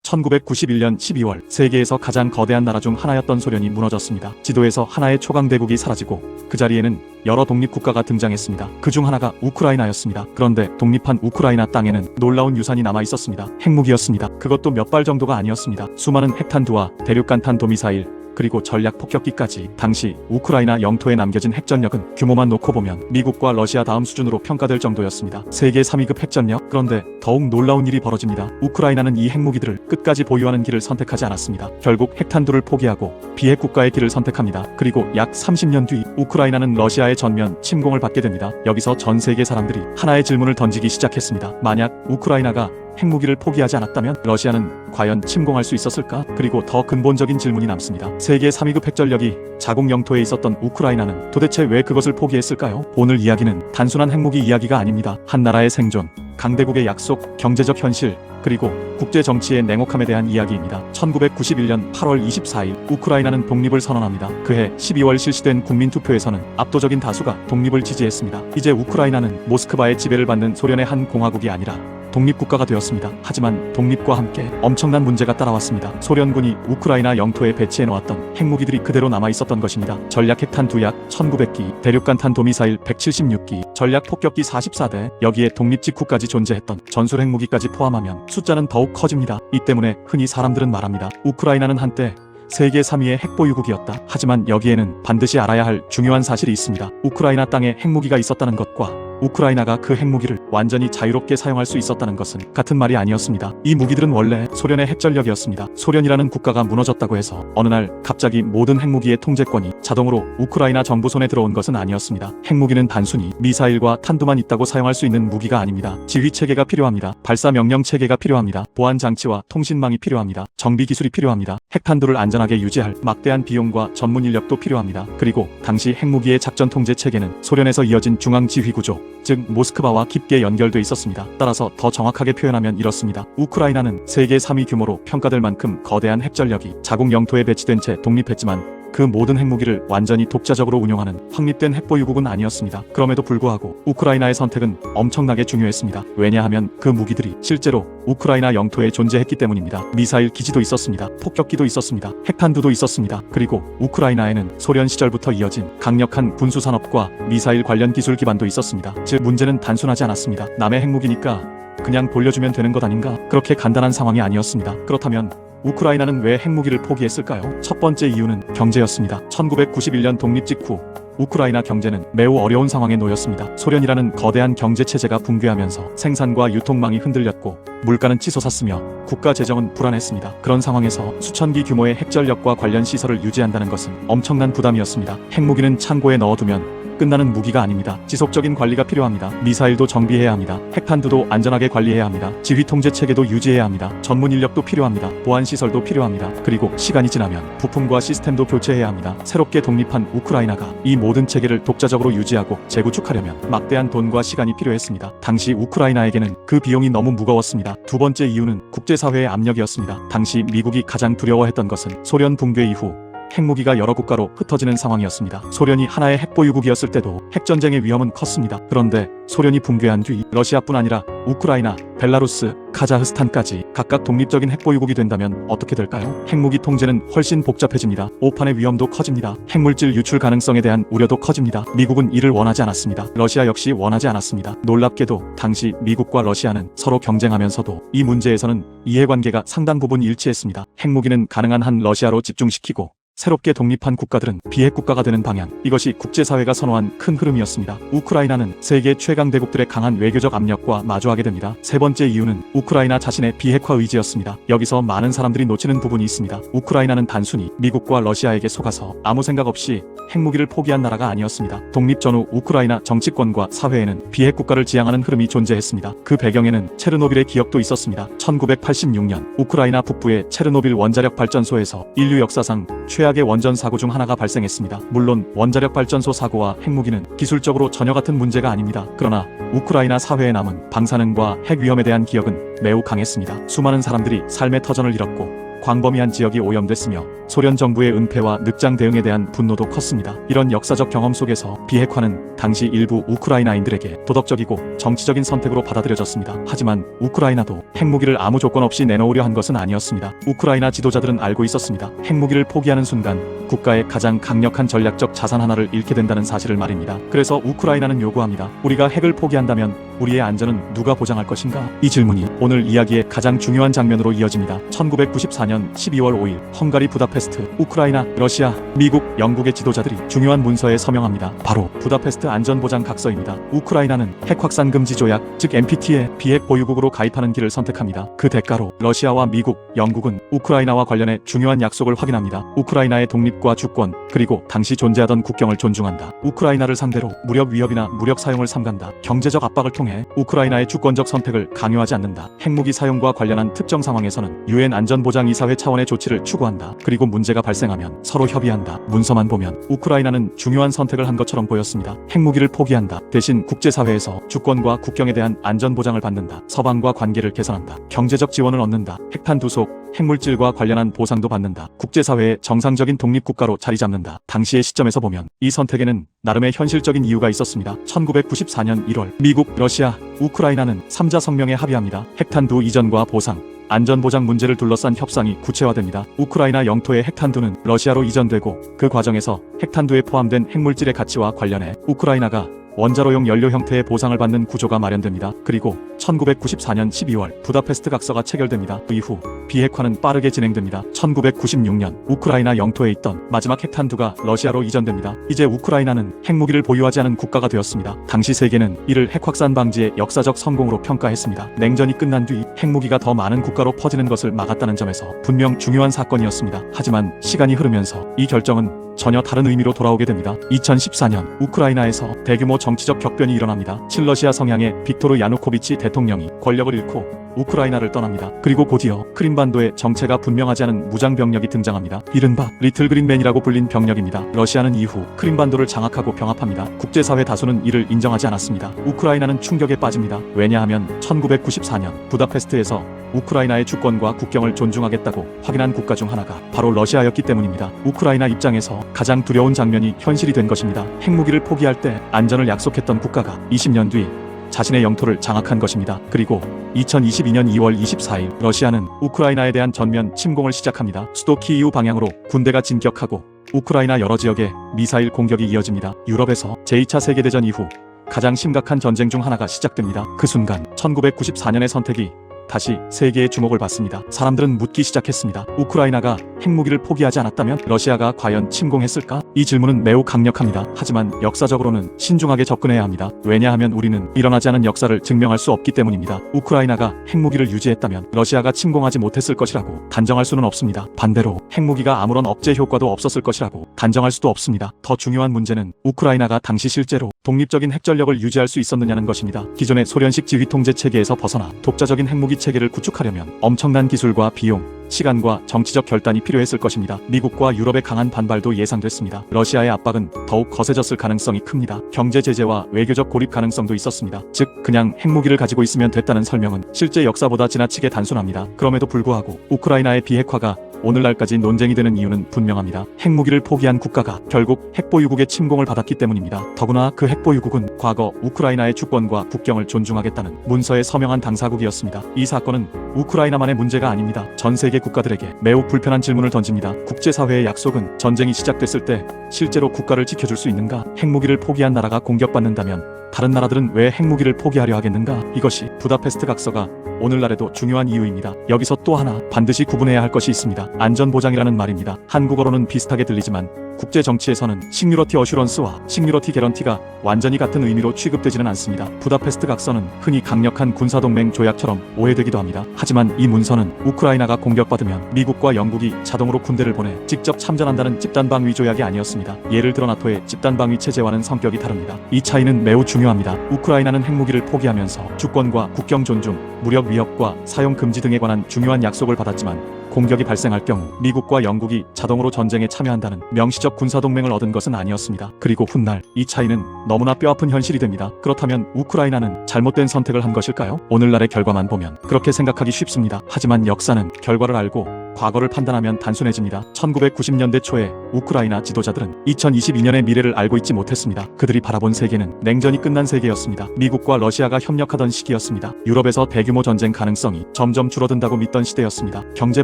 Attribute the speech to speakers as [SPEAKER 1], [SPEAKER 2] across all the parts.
[SPEAKER 1] 1991년 12월 세계에서 가장 거대한 나라 중 하나였던 소련이 무너졌습니다. 지도에서 하나의 초강대국이 사라지고 그 자리에는 여러 독립국가가 등장했습니다. 그중 하나가 우크라이나였습니다. 그런데 독립한 우크라이나 땅에는 놀라운 유산이 남아 있었습니다. 핵무기였습니다. 그것도 몇 발 정도가 아니었습니다. 수많은 핵탄두와 대륙간 탄도미사일, 그리고 전략 폭격기까지. 당시 우크라이나 영토에 남겨진 핵전력은 규모만 놓고 보면 미국과 러시아 다음 수준으로 평가될 정도였습니다. 세계 3위급 핵전력. 그런데 더욱 놀라운 일이 벌어집니다. 우크라이나는 이 핵무기들을 끝까지 보유하는 길을 선택하지 않았습니다. 결국 핵탄두를 포기하고 비핵 국가의 길을 선택합니다. 그리고 약 30년 뒤 우크라이나는 러시아의 전면 침공을 받게 됩니다. 여기서 전 세계 사람들이 하나의 질문을 던지기 시작했습니다. 만약 우크라이나가 핵무기를 포기하지 않았다면 러시아는 과연 침공할 수 있었을까? 그리고 더 근본적인 질문이 남습니다. 세계 3위급 핵전력이 자국 영토에 있었던 우크라이나는 도대체 왜 그것을 포기했을까요? 오늘 이야기는 단순한 핵무기 이야기가 아닙니다. 한 나라의 생존, 강대국의 약속, 경제적 현실, 그리고 국제 정치의 냉혹함에 대한 이야기입니다. 1991년 8월 24일 우크라이나는 독립을 선언합니다. 그해 12월 실시된 국민투표에서는 압도적인 다수가 독립을 지지했습니다. 이제 우크라이나는 모스크바의 지배를 받는 소련의 한 공화국이 아니라 독립국가가 되었습니다. 하지만 독립과 함께 엄청난 문제가 따라왔습니다. 소련군이 우크라이나 영토에 배치해놓았던 핵무기들이 그대로 남아있었던 것입니다. 전략 핵탄두 약 1900기, 대륙간 탄도미사일 176기, 전략 폭격기 44대, 여기에 독립 직후까지 존재했던 전술 핵무기까지 포함하면 숫자는 더욱 커집니다. 이 때문에 흔히 사람들은 말합니다. 우크라이나는 한때 세계 3위의 핵보유국이었다. 하지만 여기에는 반드시 알아야 할 중요한 사실이 있습니다. 우크라이나 땅에 핵무기가 있었다는 것과 우크라이나가 그 핵무기를 완전히 자유롭게 사용할 수 있었다는 것은 같은 말이 아니었습니다. 이 무기들은 원래 소련의 핵전력이었습니다. 소련이라는 국가가 무너졌다고 해서 어느 날 갑자기 모든 핵무기의 통제권이 자동으로 우크라이나 정부 손에 들어온 것은 아니었습니다. 핵무기는 단순히 미사일과 탄두만 있다고 사용할 수 있는 무기가 아닙니다. 지휘체계가 필요합니다. 발사 명령체계가 필요합니다. 보안장치와 통신망이 필요합니다. 정비기술이 필요합니다. 핵탄두를 안전하게 유지할 막대한 비용과 전문 인력도 필요합니다. 그리고 당시 핵무기의 작전 통제 체계는 소련에서 이어진 중앙지휘구조, 즉 모스크바와 깊게 연결돼 있었습니다. 따라서 더 정확하게 표현하면 이렇습니다. 우크라이나는 세계 3위 규모로 평가될 만큼 거대한 핵전력이 자국 영토에 배치된 채 독립했지만 그 모든 핵무기를 완전히 독자적으로 운용하는 확립된 핵보유국은 아니었습니다. 그럼에도 불구하고 우크라이나의 선택은 엄청나게 중요했습니다. 왜냐하면 그 무기들이 실제로 우크라이나 영토에 존재했기 때문입니다. 미사일 기지도 있었습니다. 폭격기도 있었습니다. 핵탄두도 있었습니다. 그리고 우크라이나에는 소련 시절부터 이어진 강력한 군수산업과 미사일 관련 기술 기반도 있었습니다. 즉 문제는 단순하지 않았습니다. 남의 핵무기니까 그냥 돌려주면 되는 것 아닌가? 그렇게 간단한 상황이 아니었습니다. 그렇다면 우크라이나는 왜 핵무기를 포기했을까요? 첫 번째 이유는 경제였습니다. 1991년 독립 직후 우크라이나 경제는 매우 어려운 상황에 놓였습니다. 소련이라는 거대한 경제체제가 붕괴하면서 생산과 유통망이 흔들렸고 물가는 치솟았으며 국가 재정은 불안했습니다. 그런 상황에서 수천기 규모의 핵전력과 관련 시설을 유지한다는 것은 엄청난 부담이었습니다. 핵무기는 창고에 넣어두면 끝나는 무기가 아닙니다. 지속적인 관리가 필요합니다. 미사일도 정비해야 합니다. 핵탄두도 안전하게 관리해야 합니다. 지휘 통제 체계도 유지해야 합니다. 전문 인력도 필요합니다. 보안 시설도 필요합니다. 그리고 시간이 지나면 부품과 시스템도 교체해야 합니다. 새롭게 독립한 우크라이나가 이 모든 체계를 독자적으로 유지하고 재구축하려면 막대한 돈과 시간이 필요했습니다. 당시 우크라이나에게는 그 비용이 너무 무거웠습니다. 두 번째 이유는 국제사회의 압력이었습니다. 당시 미국이 가장 두려워했던 것은 소련 붕괴 이후 핵무기가 여러 국가로 흩어지는 상황이었습니다. 소련이 하나의 핵보유국이었을 때도 핵전쟁의 위험은 컸습니다. 그런데 소련이 붕괴한 뒤 러시아뿐 아니라 우크라이나, 벨라루스, 카자흐스탄까지 각각 독립적인 핵보유국이 된다면 어떻게 될까요? 핵무기 통제는 훨씬 복잡해집니다. 오판의 위험도 커집니다. 핵물질 유출 가능성에 대한 우려도 커집니다. 미국은 이를 원하지 않았습니다. 러시아 역시 원하지 않았습니다. 놀랍게도 당시 미국과 러시아는 서로 경쟁하면서도 이 문제에서는 이해관계가 상당 부분 일치했습니다. 핵무기는 가능한 한 러시아로 집중시키고 새롭게 독립한 국가들은 비핵 국가가 되는 방향, 이것이 국제사회가 선호한 큰 흐름이었습니다. 우크라이나는 세계 최강대국들의 강한 외교적 압력과 마주하게 됩니다. 세 번째 이유는 우크라이나 자신의 비핵화 의지였습니다. 여기서 많은 사람들이 놓치는 부분이 있습니다. 우크라이나는 단순히 미국과 러시아에게 속아서 아무 생각 없이 핵무기를 포기한 나라가 아니었습니다. 독립 전후 우크라이나 정치권과 사회에는 비핵 국가를 지향하는 흐름이 존재했습니다. 그 배경에는 체르노빌의 기억도 있었습니다. 1986년 우크라이나 북부의 체르노빌 원자력 발전소에서 인류 역사상 최악의 원전 사고 중 하나가 발생했습니다. 물론 원자력 발전소 사고와 핵무기는 기술적으로 전혀 같은 문제가 아닙니다. 그러나 우크라이나 사회에 남은 방사능과 핵 위험에 대한 기억은 매우 강했습니다. 수많은 사람들이 삶의 터전을 잃었고 광범위한 지역이 오염됐으며 소련 정부의 은폐와 늑장 대응에 대한 분노도 컸습니다. 이런 역사적 경험 속에서 비핵화는 당시 일부 우크라이나인들에게 도덕적이고 정치적인 선택으로 받아들여졌습니다. 하지만 우크라이나도 핵무기를 아무 조건 없이 내놓으려 한 것은 아니었습니다. 우크라이나 지도자들은 알고 있었습니다. 핵무기를 포기하는 순간 국가의 가장 강력한 전략적 자산 하나를 잃게 된다는 사실을 말입니다. 그래서 우크라이나는 요구합니다. 우리가 핵을 포기한다면 우리의 안전은 누가 보장할 것인가? 이 질문이 오늘 이야기의 가장 중요한 장면으로 이어집니다. 1994년 12월 5일 헝가리 부다페스트, 우크라이나, 러시아, 미국, 영국의 지도자들이 중요한 문서에 서명합니다. 바로 부다페스트 안전보장 각서입니다. 우크라이나는 핵 확산 금지 조약, 즉 NPT의 비핵 보유국으로 가입하는 길을 선택합니다. 그 대가로 러시아와 미국, 영국은 우크라이나와 관련해 중요한 약속을 확인합니다. 우크라이나의 독립과 주권, 그리고 당시 존재하던 국경을 존중한다. 우크라이나를 상대로 무력 위협이나 무력 사용을 삼간다. 경제적 압박을 통해 우크라이나의 주권적 선택을 강요하지 않는다. 핵무기 사용과 관련한 특정 상황에서는 유엔 안전보장이사회 차원의 조치를 추구한다. 그리고 문제가 발생하면 서로 협의한다. 문서만 보면 우크라이나는 중요한 선택을 한 것처럼 보였습니다. 핵무기를 포기한다. 대신 국제사회에서 주권과 국경에 대한 안전보장을 받는다. 서방과 관계를 개선한다. 경제적 지원을 얻는다. 핵탄 두속, 핵물질과 관련한 보상도 받는다. 국제사회의 정상적인 독립국가로 자리 잡는다. 당시의 시점에서 보면 이 선택에는 나름의 현실적인 이유가 있었습니다. 1994년 1월 미국, 러시아, 우크라이나는 3자 성명에 합의합니다. 핵탄두 이전과 보상, 안전보장 문제를 둘러싼 협상이 구체화됩니다. 우크라이나 영토의 핵탄두는 러시아로 이전되고 그 과정에서 핵탄두에 포함된 핵물질의 가치와 관련해 우크라이나가 원자로용 연료 형태의 보상을 받는 구조가 마련됩니다. 그리고 1994년 12월 부다페스트 각서가 체결됩니다. 그 이후 비핵화는 빠르게 진행됩니다. 1996년 우크라이나 영토에 있던 마지막 핵탄두가 러시아로 이전됩니다. 이제 우크라이나는 핵무기를 보유하지 않은 국가가 되었습니다. 당시 세계는 이를 핵 확산 방지의 역사적 성공으로 평가했습니다. 냉전이 끝난 뒤 핵무기가 더 많은 국가로 퍼지는 것을 막았다는 점에서 분명 중요한 사건이었습니다. 하지만 시간이 흐르면서 이 결정은 전혀 다른 의미로 돌아오게 됩니다. 2014년 우크라이나에서 대규모 정치적 격변이 일어납니다. 친러시아 성향의 빅토르 야누코비치 대통령이 권력을 잃고 우크라이나를 떠납니다. 그리고 곧이어 크림반도에 정체가 분명하지 않은 무장 병력이 등장합니다. 이른바 리틀 그린맨이라고 불린 병력입니다. 러시아는 이후 크림반도를 장악하고 병합합니다. 국제사회 다수는 이를 인정하지 않았습니다. 우크라이나는 충격에 빠집니다. 왜냐하면 1994년 부다페스트에서 우크라이나의 주권과 국경을 존중하겠다고 확인한 국가 중 하나가 바로 러시아였기 때문입니다. 우크라이나 입장에서 가장 두려운 장면이 현실이 된 것입니다. 핵무기를 포기할 때 안전을 약속했던 국가가 20년 뒤 자신의 영토를 장악한 것입니다. 그리고 2022년 2월 24일 러시아는 우크라이나에 대한 전면 침공을 시작합니다. 수도 키이우 방향으로 군대가 진격하고 우크라이나 여러 지역에 미사일 공격이 이어집니다. 유럽에서 제2차 세계대전 이후 가장 심각한 전쟁 중 하나가 시작됩니다. 그 순간 1994년의 선택이 다시 세계의 주목을 받습니다. 사람들은 묻기 시작했습니다. 우크라이나가 핵무기를 포기하지 않았다면 러시아가 과연 침공했을까? 이 질문은 매우 강력합니다. 하지만 역사적으로는 신중하게 접근해야 합니다. 왜냐하면 우리는 일어나지 않은 역사를 증명할 수 없기 때문입니다. 우크라이나가 핵무기를 유지했다면 러시아가 침공하지 못했을 것이라고 단정할 수는 없습니다. 반대로 핵무기가 아무런 억제 효과도 없었을 것이라고 단정할 수도 없습니다. 더 중요한 문제는 우크라이나가 당시 실제로 독립적인 핵전력을 유지할 수 있었느냐는 것입니다. 기존의 소련식 지휘 통제 체계에서 벗어나 독자적인 핵무기 체계를 구축하려면 엄청난 기술과 비용, 시간과 정치적 결단이 필요했을 것입니다. 미국과 유럽의 강한 반발도 예상됐습니다. 러시아의 압박은 더욱 거세졌을 가능성이 큽니다. 경제 제재와 외교적 고립 가능성도 있었습니다. 즉 그냥 핵무기를 가지고 있으면 됐다는 설명은 실제 역사보다 지나치게 단순합니다. 그럼에도 불구하고 우크라이나의 비핵화가 오늘날까지 논쟁이 되는 이유는 분명합니다. 핵무기를 포기한 국가가 결국 핵보유국의 침공을 받았기 때문입니다. 더구나 그 핵보유국은 과거 우크라이나의 주권과 국경을 존중하겠다는 문서에 서명한 당사국이었습니다. 이 사건은 우크라이나만의 문제가 아닙니다. 전 세계 국가들에게 매우 불편한 질문을 던집니다. 국제사회의 약속은 전쟁이 시작됐을 때 실제로 국가를 지켜줄 수 있는가? 핵무기를 포기한 나라가 공격받는다면 다른 나라들은 왜 핵무기를 포기하려 하겠는가? 이것이 부다페스트 각서가 오늘날에도 중요한 이유입니다. 여기서 또 하나 반드시 구분해야 할 것이 있습니다. 안전보장이라는 말입니다. 한국어로는 비슷하게 들리지만 국제 정치에서는 식유러티 어슈런스와 식유러티 개런티가 완전히 같은 의미로 취급되지는 않습니다. 부다페스트 각서는 흔히 강력한 군사동맹 조약처럼 오해되기도 합니다. 하지만 이 문서는 우크라이나가 공격받으면 미국과 영국이 자동으로 군대를 보내 직접 참전한다는 집단방위 조약이 아니었습니다. 예를 들어 나토의 집단방위 체제와는 성격이 다릅니다. 이 차이는 매우 중요합니다. 우크라이나는 핵무기를 포기하면서 주권과 국경 존중, 무력 위협과 사용 금지 등에 관한 중요한 약속을 받았지만 공격이 발생할 경우 미국과 영국이 자동으로 전쟁에 참여한다는 명시적 군사동맹을 얻은 것은 아니었습니다. 그리고 훗날 이 차이는 너무나 뼈아픈 현실이 됩니다. 그렇다면 우크라이나는 잘못된 선택을 한 것일까요? 오늘날의 결과만 보면 그렇게 생각하기 쉽습니다. 하지만 역사는 결과를 알고 과거를 판단하면 단순해집니다. 1990년대 초에 우크라이나 지도자들은 2022년의 미래를 알고 있지 못했습니다. 그들이 바라본 세계는 냉전이 끝난 세계였습니다. 미국과 러시아가 협력하던 시기였습니다. 유럽에서 대규모 전쟁 가능성이 점점 줄어든다고 믿던 시대였습니다. 경제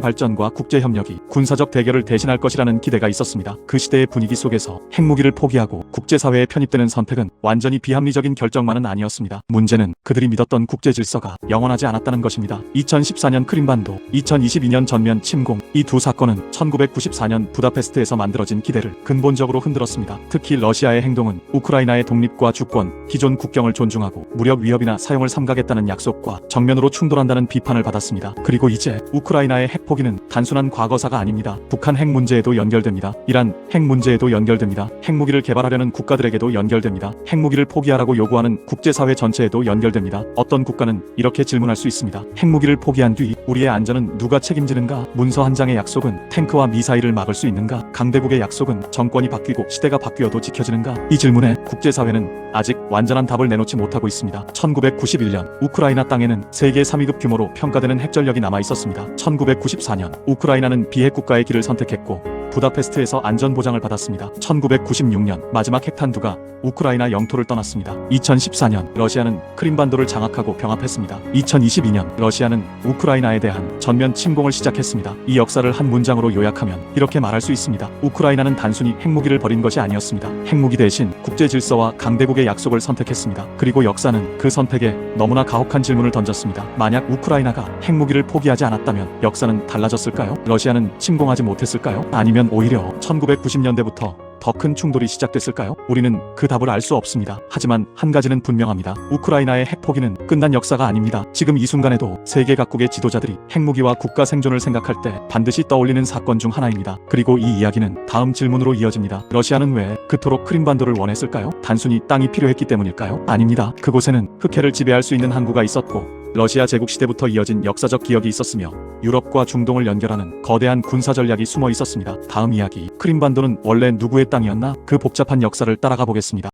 [SPEAKER 1] 발전과 국제 협력이 군사적 대결을 대신할 것이라는 기대가 있었습니다. 그 시대의 분위기 속에서 핵무기를 포기하고 국제사회에 편입되는 선택은 완전히 비합리적인 결정만은 아니었습니다. 문제는 그들이 믿었던 국제 질서가 영원하지 않았다는 것입니다. 2014년 크림반도, 2022년 전면 침공, 이 두 사건은 1994년 부다페스트에서 만들어진 기대를 근본적으로 흔들었습니다. 특히 러시아의 행동은 우크라이나의 독립과 주권, 기존 국경을 존중하고 무력 위협이나 사용을 삼가겠다는 약속과 정면으로 충돌한다는 비판을 받았습니다. 그리고 이제 우크라이나의 핵 포기는 단순한 과거사가 아닙니다. 북한 핵 문제에도 연결됩니다. 이란 핵 문제에도 연결됩니다. 핵무기를 개발하려는 국가들에게도 연결됩니다. 핵무기를 포기하라고 요구하는 국제사회 전체에도 연결됩니다. 어떤 국가는 이렇게 질문할 수 있습니다. 핵무기를 포기한 뒤 우리의 안전은 누가 책임지는가? 문서 한 장의 약속은 탱크와 미사일을 막을 수 있는가? 강대국의 약속은 정권이 바뀌고 시대가 바뀌어도 지켜지는가? 이 질문에 국제사회는 아직 완전한 답을 내놓지 못하고 있습니다. 1991년 우크라이나 땅에는 세계 3위급 규모로 평가되는 핵전력이 남아 있었습니다. 1994년 우크라이나는 비핵 국가의 길을 선택했고 부다페스트에서 안전보장을 받았습니다. 1996년 마지막 핵탄두가 우크라이나 영토를 떠났습니다. 2014년 러시아는 크림반도를 장악하고 병합했습니다. 2022년 러시아는 우크라이나에 대한 전면 침공을 시작했습니다. 이 역사를 한 문장으로 요약하면 이렇게 말할 수 있습니다. 우크라이나는 단순히 핵무기를 버린 것이 아니었습니다. 핵무기 대신 국제 질서와 강대국의 약속을 선택했습니다. 그리고 역사는 그 선택에 너무나 가혹한 질문을 던졌습니다. 만약 우크라이나가 핵무기를 포기하지 않았다면 역사는 달라졌을까요? 러시아는 침공하지 못했을까요? 아니면 오히려 1990년대부터 더 큰 충돌이 시작됐을까요? 우리는 그 답을 알 수 없습니다. 하지만 한 가지는 분명합니다. 우크라이나의 핵 포기는 끝난 역사가 아닙니다. 지금 이 순간에도 세계 각국의 지도자들이 핵무기와 국가 생존을 생각할 때 반드시 떠올리는 사건 중 하나입니다. 그리고 이 이야기는 다음 질문으로 이어집니다. 러시아는 왜 그토록 크림반도를 원했을까요? 단순히 땅이 필요했기 때문일까요? 아닙니다. 그곳에는 흑해를 지배할 수 있는 항구가 있었고 러시아 제국 시대부터 이어진 역사적 기억이 있었으며 유럽과 중동을 연결하는 거대한 군사 전략이 숨어 있었습니다. 다음 이야기, 크림반도는 원래 누구의 땅이었나? 그 복잡한 역사를 따라가 보겠습니다.